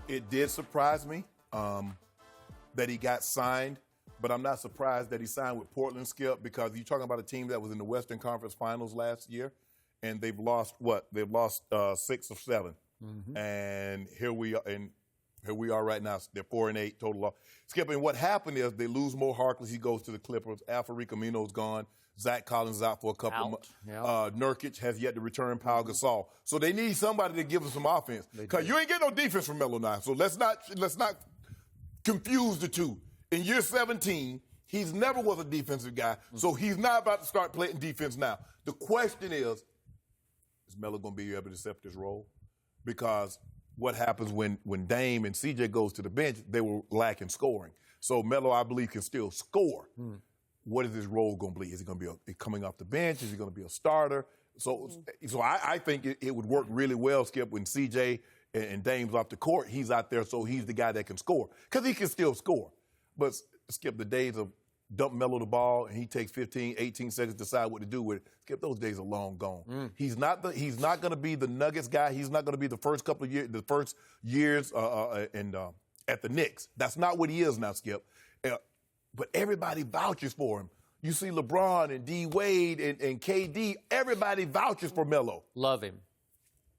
It did surprise me that he got signed, but I'm not surprised that he signed with Portland, Skip, because you're talking about a team that was in the Western Conference Finals last year, and they've lost what? They've lost 6 of 7, and here we are right now. They're 4-8 total loss. Skip, and what happened is they lose Mo Harkless. He goes to the Clippers. Alfred Camino's gone. Zach Collins is out for a couple of months. Yep. Nurkic has yet to return. Pau Gasol. So they need somebody to give them some offense. Because you ain't getting no defense from Melo now. So let's not confuse the two. In year 17, he's never was a defensive guy. So he's not about to start playing defense now. The question is Melo going to be able to accept this role? Because what happens when Dame and CJ goes to the bench, they were lacking scoring. So Melo, I believe, can still score. What is his role going to be? Is he going to be coming off the bench? Is he going to be a starter? So I think it would work really well, Skip, when CJ and Dame's off the court. He's out there, so he's the guy that can score. Because he can still score. But, Skip, the days of dump Melo the ball and he takes 15, 18 seconds to decide what to do with it, Skip, those days are long gone. He's not going to be the Nuggets guy. He's not going to be the first couple of years, at the Knicks. That's not what he is now, Skip. But everybody vouches for him. You see LeBron and D. Wade and KD, everybody vouches for Melo. Love him.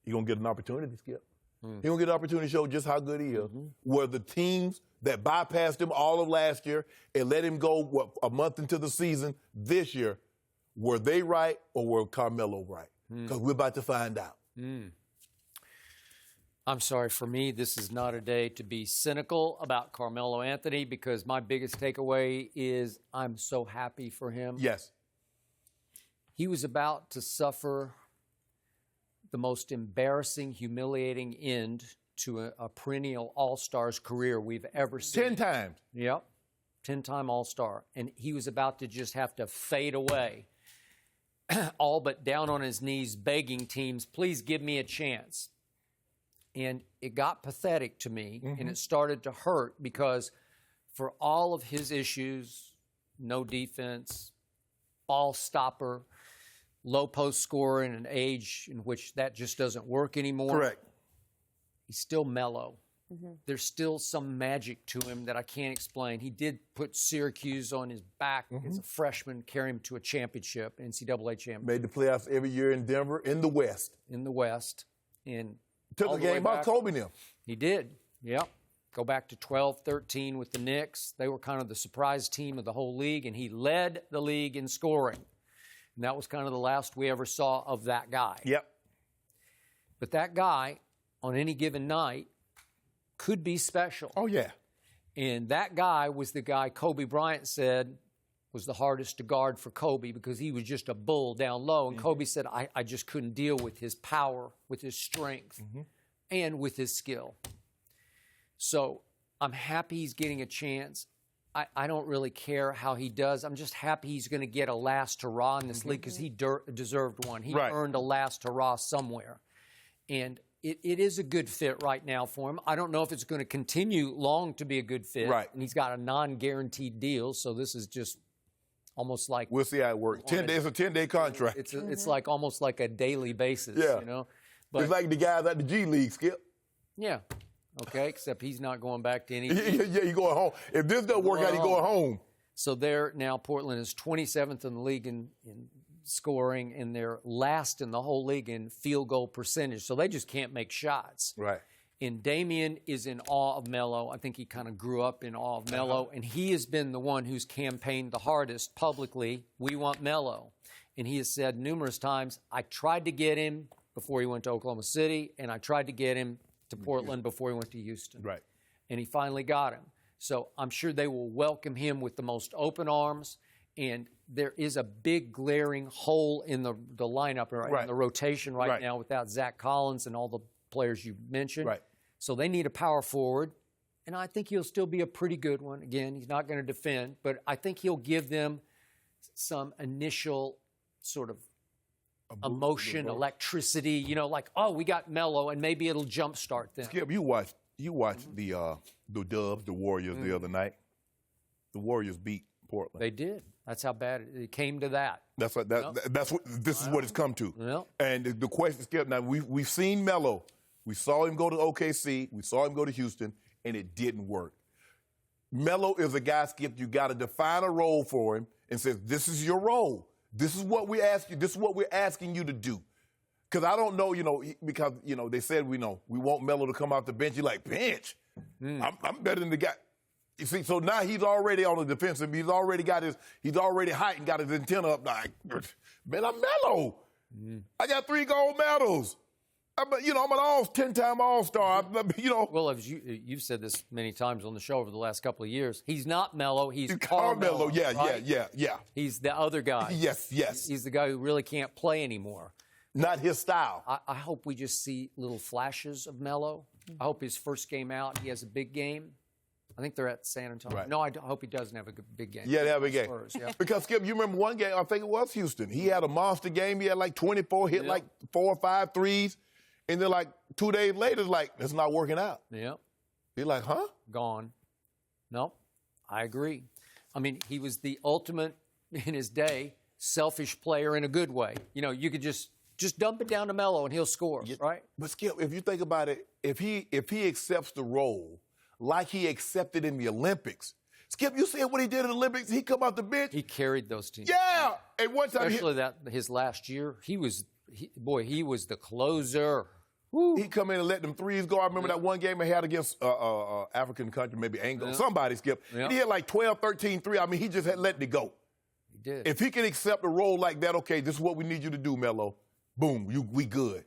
He's going to get an opportunity, Skip. He's going to get an opportunity to show just how good he is. Where the teams that bypassed him all of last year and let him go, a month into the season this year, were they right or were Carmelo right? Because we're about to find out. I'm sorry, for me, this is not a day to be cynical about Carmelo Anthony because my biggest takeaway is I'm so happy for him. Yes. He was about to suffer the most embarrassing, humiliating end to a perennial All-Star's career we've ever seen. 10 times. Yep. 10-time All-Star. And he was about to just have to fade away, all but down on his knees begging teams, please give me a chance. And it got pathetic to me, and it started to hurt because for all of his issues, no defense, ball stopper, low post scorer in an age in which that just doesn't work anymore. Correct. He's still mellow. There's still some magic to him that I can't explain. He did put Syracuse on his back as a freshman, carry him to a championship, NCAA championship. Made the playoffs every year in Denver, in the West. In the West. And took the game off Kobe now. He did, yep. Go back to 12-13 with the Knicks. They were kind of the surprise team of the whole league, and he led the league in scoring. And that was kind of the last we ever saw of that guy. Yep. But that guy, on any given night, could be special. Oh, yeah. And that guy was the guy Kobe Bryant said was the hardest to guard for Kobe because he was just a bull down low. And Kobe said, I just couldn't deal with his power, with his strength, and with his skill. So I'm happy he's getting a chance. I don't really care how he does. I'm just happy he's going to get a last hurrah in this league because he deserved one. He earned a last hurrah somewhere. And it is a good fit right now for him. I don't know if it's going to continue long to be a good fit. Right. And he's got a non-guaranteed deal, so this is just almost like... We'll see how it works. 10 days, a 10-day contract. It's like almost like a daily basis, you know? But, it's like the guys at the G League, Skip. Yeah. Okay, except he's not going back to any... yeah, he's going home. If this doesn't work out, he's going home. So they're now, Portland is 27th in the league in scoring, and they're last in the whole league in field goal percentage. So they just can't make shots. Right. And Damian is in awe of Melo. I think he kind of grew up in awe of Melo, and he has been the one who's campaigned the hardest publicly. We want Melo. And he has said numerous times, I tried to get him before he went to Oklahoma City, and I tried to get him to Portland before he went to Houston. Right. And he finally got him. So I'm sure they will welcome him with the most open arms. And there is a big glaring hole in the lineup, in the rotation right now without Zach Collins and all the players you mentioned. Right. So they need a power forward. And I think he'll still be a pretty good one. Again, he's not going to defend. But I think he'll give them some initial sove emotion, electricity, you know, like, oh, we got Melo, and maybe it'll jumpstart them. Skip, you watched the Dubs, the Warriors, the other night. The Warriors beat Portland. They did. That's how bad it came to that. That's what this is what it's come to. Yep. And the question, Skip, now we've seen Melo We saw him go to OKC. We saw him go to Houston, and it didn't work. Melo is a guy, Skip, you got to define a role for him and say, this is your role. This is what we ask you. This is what we're asking you to do. Because I don't know, because, they said we want Melo to come off the bench. You're like, bench? I'm better than the guy. You see, so now he's already on the defensive. He's already hot and got his antenna up. Like, man, I'm Melo. I got 3 gold medals. I'm an 10-time All-Star. Well, as you've said this many times on the show over the last couple of years, he's not Melo. He's Carmelo. Yeah, right? yeah. He's the other guy. Yes. He's the guy who really can't play anymore. Not his style. I hope we just see little flashes of Melo. I hope his first game out, he has a big game. I think they're at San Antonio. Right. No, I hope he doesn't have a big game. Yeah, they have a big game. Spurs, yeah. Because, Skip, you remember one game, I think it was Houston. He had a monster game. He had like 24, hit like 4 or 5 threes. And then like 2 days later, it's like, it's not working out. Yeah. You're like, huh? Gone. No, I agree. I mean, he was the ultimate, in his day, selfish player in a good way. You could just dump it down to Melo and he'll score, right? But, Skip, if you think about it, if he accepts the role like he accepted in the Olympics, Skip, you see what he did in the Olympics? He come off the bench. He carried those teams. Yeah. And one time especially his last year, he was the closer. Woo. He come in and let them threes go. I remember that one game he had against African country, maybe Angola, somebody, Skip. Yeah. And he had like 12, 13 threes. I mean, he just had let it go. He did. If he can accept a role like that, okay, this is what we need you to do, Melo. Boom, we good.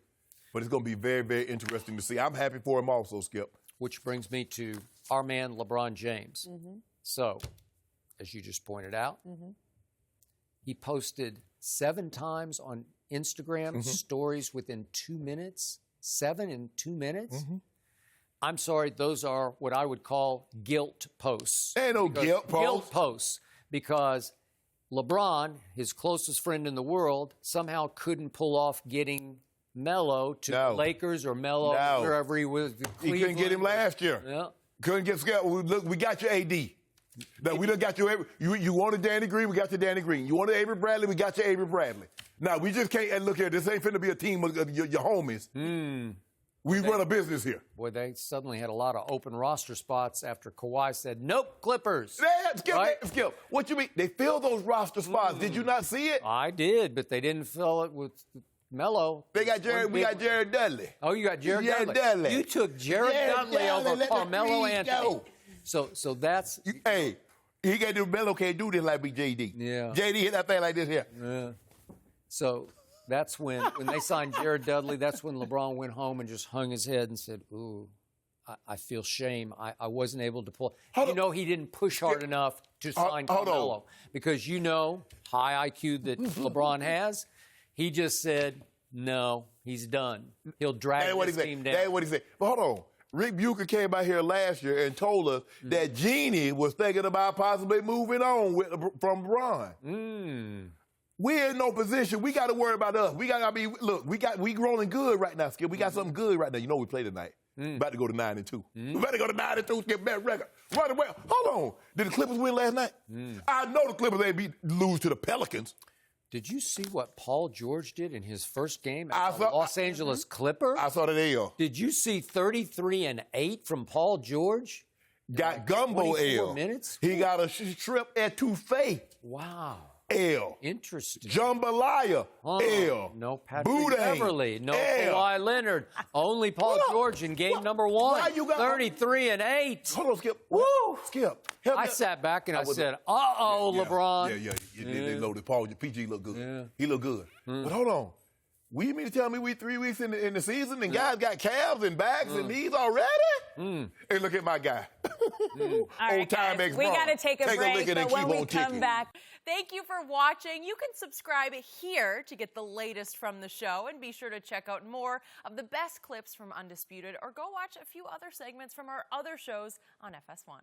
But it's going to be very, very interesting to see. I'm happy for him also, Skip. Which brings me to our man, LeBron James. So, as you just pointed out, he posted 7 times on Instagram stories within 2 minutes. 7 in 2 minutes? I'm sorry, those are what I would call guilt posts. Ain't no guilt posts. Guilt posts. Because LeBron, his closest friend in the world, somehow couldn't pull off getting Melo to the Lakers or Melo wherever he was. He couldn't get him last year. Yeah. Couldn't get Skip. Look, we got your AD. Now, we done got you wanted Danny Green, we got your Danny Green. You wanted Avery Bradley, we got your Avery Bradley. Now, we just can't, and look here, this ain't finna be a team of your homies. We run a business here. Boy, they suddenly had a lot of open roster spots after Kawhi said, nope, Clippers. Skip, what you mean? They filled those roster spots. Did you not see it? I did, but they didn't fill it with Melo. We got Jared Dudley. Oh, you got Jared Dudley. You took Jared Dudley over Carmelo Anthony. So that's... Hey, he can't do, Melo can't do this like Big JD. Yeah. JD hit that thing like this here. Yeah. So that's when they signed Jared Dudley, that's when LeBron went home and just hung his head and said, ooh, I feel shame. I wasn't able to pull. He didn't push hard enough to sign Carmelo. Because high IQ that LeBron has, he just said, no, he's done. He'll drag this team down. That's what he said. But hold on. Rick Bucher came out here last year and told us that Jeannie was thinking about possibly moving on from LeBron. We're in no position. We got to worry about us. We rolling good right now, Skip. We got something good right now. You know we play tonight. About to go to 9-2. We about to go to 9-2, get better record. Right away. Hold on. Did the Clippers win last night? I know the Clippers ain't lose to the Pelicans. Did you see what Paul George did in his first game as a Los Angeles Clipper? I saw that L. Did you see 33 and 8 from Paul George? Got gumbo L. Minutes? He got a strip etouffee. Wow. L. Interesting. Jambalaya. L. No Patrick Beverly. No Kawhi Leonard. Only Paul George in game number 1. 33 and 8. Hold on, Skip. Woo! Skip. I sat back and I said, LeBron. Yeah. They loaded. Paul, PG looked good. Yeah. He looked good. But hold on. You mean to tell me we 3 weeks in the season and guys got calves and backs and knees already? Hey, look at my guy. All right, guys, we got to take a break, but when we come back, thank you for watching. You can subscribe here to get the latest from the show, and be sure to check out more of the best clips from Undisputed, or go watch a few other segments from our other shows on FS1.